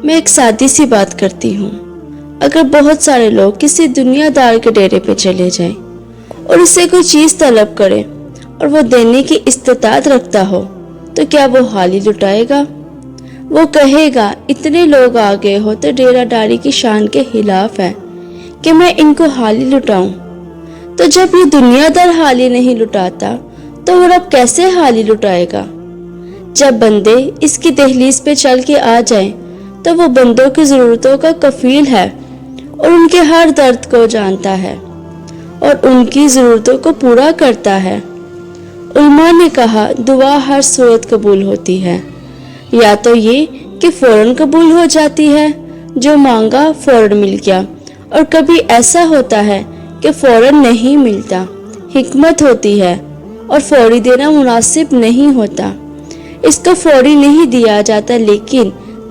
میں ایک سادی سی بات کرتی ہوں، اگر بہت سارے لوگ کسی دنیا دار کے ڈیرے پہ چلے جائیں اور اس سے کوئی چیز طلب کرے اور وہ دینے کی استطاعت رکھتا ہو تو کیا وہ حالی لٹائے گا؟ وہ کہے گا اتنے لوگ آ گئے ہو تو ڈیرہ ڈاری کی شان کے خلاف ہے کہ میں ان کو حالی لٹاؤں۔ تو جب یہ دنیا دار حالی نہیں لٹاتا تو وہ رب کیسے حالی لٹائے گا؟ جب بندے اس کی دہلیز پہ چل کے آ جائیں تو وہ بندوں کی ضرورتوں کا کفیل ہے اور ان کے ہر درد کو جانتا ہے اور ان کی ضرورتوں کو پورا کرتا ہے۔ علماء نے کہا دعا ہر صورت قبول ہوتی ہے، یا تو یہ کہ فوراً قبول ہو جاتی ہے، جو مانگا فوراً مل گیا، اور کبھی ایسا ہوتا ہے کہ فوراً نہیں ملتا، حکمت ہوتی ہے اور فوری دینا مناسب نہیں ہوتا۔ اس کو فوری نہیں دیا جاتا لیکن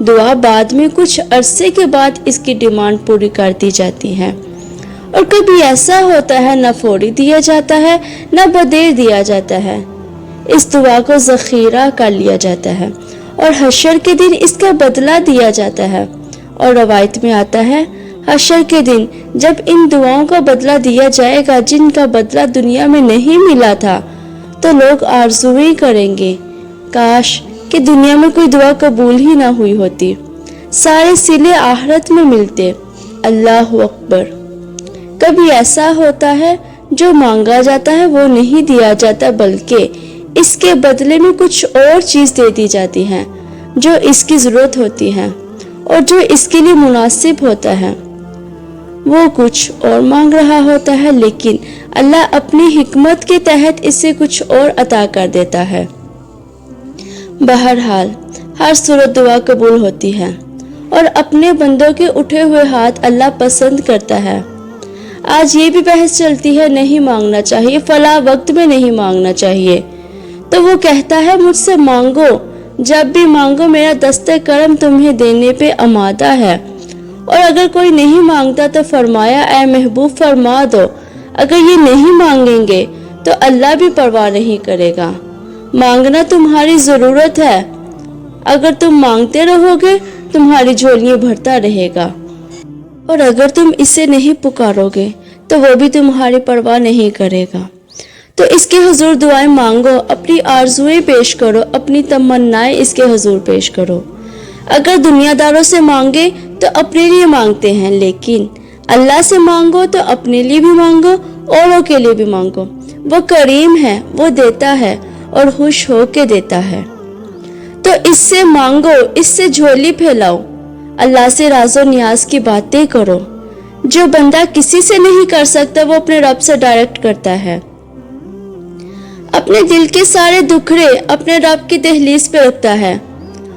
دعا بعد میں کچھ عرصے کے بعد اس کی ڈیمانڈ پوری کر دی جاتی ہے، اور کبھی ایسا ہوتا ہے نہ فوری دیا جاتا ہے نہ بدیر دیا جاتا ہے۔ اس دعا کو ذخیرہ کر لیا جاتا ہے اور حشر کے دن اس کا بدلہ دیا جاتا ہے، اور روایت میں آتا ہے حشر کے دن جب ان دعاؤں کا بدلہ دیا جائے گا جن کا بدلہ دنیا میں نہیں ملا تھا تو لوگ آرزویں کریں گے کاش کہ دنیا میں کوئی دعا قبول ہی نہ ہوئی ہوتی، سارے صلے آخرت میں ملتے۔ اللہ اکبر۔ کبھی ایسا ہوتا ہے جو مانگا جاتا ہے وہ نہیں دیا جاتا بلکہ اس کے بدلے میں کچھ اور چیز دے دی جاتی ہے جو اس کی ضرورت ہوتی ہے اور جو اس کے لیے مناسب ہوتا ہے۔ وہ کچھ اور مانگ رہا ہوتا ہے لیکن اللہ اپنی حکمت کے تحت اسے کچھ اور عطا کر دیتا ہے۔ بہرحال ہر صورت دعا قبول ہوتی ہے اور اپنے بندوں کے اٹھے ہوئے ہاتھ اللہ پسند کرتا ہے۔ آج یہ بھی بحث چلتی ہے نہیں مانگنا چاہیے، فلاں وقت میں نہیں مانگنا چاہیے، تو وہ کہتا ہے مجھ سے مانگو، جب بھی مانگو میرا دست کرم تمہیں دینے پہ آمادہ ہے۔ اور اگر کوئی نہیں مانگتا تو فرمایا اے محبوب فرما دو، اگر یہ نہیں مانگیں گے تو اللہ بھی پرواہ نہیں کرے گا۔ مانگنا تمہاری ضرورت ہے، اگر تم مانگتے رہو گے تمہاری جھولیاں بھرتا رہے گا، اور اگر تم اسے نہیں پکارو گے تو وہ بھی تمہاری پرواہ نہیں کرے گا۔ تو اس کے حضور دعائیں مانگو، اپنی آرزویں پیش کرو، اپنی تمنائیں اس کے حضور پیش کرو۔ اگر دنیا داروں سے مانگے تو اپنے لیے مانگتے ہیں، لیکن اللہ سے مانگو تو اپنے لیے بھی مانگو، اوروں کے لیے بھی مانگو۔ وہ کریم ہے، وہ دیتا ہے اور خوش ہو کے دیتا ہے۔ تو اس سے مانگو، اس سے جھولی پھیلاؤ، اللہ سے راز و نیاز کی باتیں کرو۔ جو بندہ کسی سے نہیں کر سکتا وہ اپنے رب سے ڈائریکٹ کرتا ہے۔ اپنے دل کے سارے دکھڑے اپنے رب کی دہلیز پہ رکھتا ہے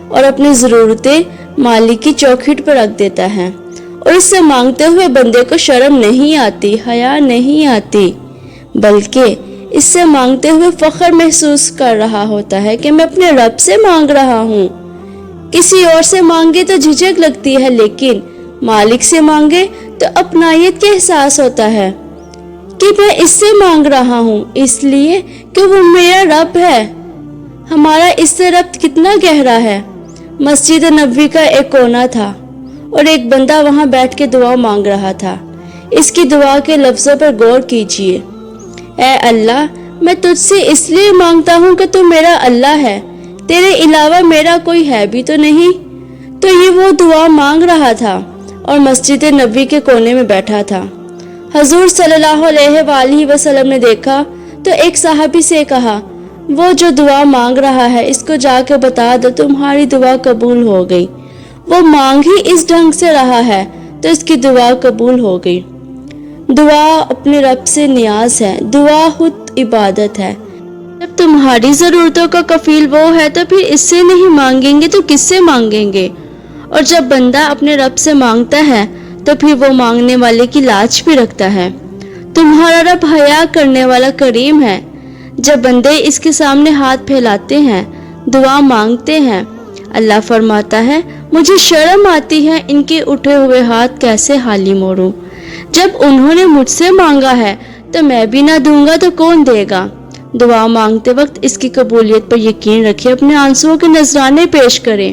اور اپنی ضرورتیں مالک کی چوکھٹ پہ رکھ دیتا ہے، اور اس سے مانگتے ہوئے بندے کو شرم نہیں آتی، حیا نہیں آتی، بلکہ اس سے مانگتے ہوئے فخر محسوس کر رہا ہوتا ہے کہ میں اپنے رب سے مانگ رہا ہوں۔ کسی اور سے مانگے تو جھجک لگتی ہے لیکن مالک سے مانگے تو اپنائیت کا احساس ہوتا ہے کہ میں اس سے مانگ رہا ہوں اس لیے کہ وہ میرا رب ہے۔ ہمارا اس سے ربط کتنا گہرا ہے۔ مسجد نبوی کا ایک کونا تھا اور ایک بندہ وہاں بیٹھ کے دعا مانگ رہا تھا۔ اس کی دعا کے لفظوں پر غور کیجئے۔ اے اللہ، میں تجھ سے اس لیے مانگتا ہوں کہ تو میرا اللہ ہے، تیرے علاوہ میرا کوئی ہے بھی تو نہیں۔ تو یہ وہ دعا مانگ رہا تھا اور مسجد نبوی کے کونے میں بیٹھا تھا۔ حضور صلی اللہ علیہ وآلہ وسلم نے دیکھا تو ایک صحابی سے کہا وہ جو دعا مانگ رہا ہے اس کو جا کے بتا دو تمہاری دعا قبول ہو گئی۔ وہ مانگ ہی اس ڈھنگ سے رہا ہے تو اس کی دعا قبول ہو گئی۔ دعا اپنے رب سے نیاز ہے، دعا خود عبادت ہے۔ جب تمہاری ضرورتوں کا کفیل وہ ہے تو پھر اس سے نہیں مانگیں گے تو کس سے مانگیں گے؟ اور جب بندہ اپنے رب سے مانگتا ہے تو پھر وہ مانگنے والے کی لاج بھی رکھتا ہے۔ تمہارا رب حیا کرنے والا کریم ہے۔ جب بندے اس کے سامنے ہاتھ پھیلاتے ہیں، دعا مانگتے ہیں، اللہ فرماتا ہے مجھے شرم آتی ہے ان کے اٹھے ہوئے ہاتھ کیسے حالی موڑوں۔ جب انہوں نے مجھ سے مانگا ہے تو میں بھی نہ دوں گا تو کون دے گا؟ دعا مانگتے وقت اس کی قبولیت پر یقین رکھیں، اپنے آنسوؤں کے نذرانے پیش کریں۔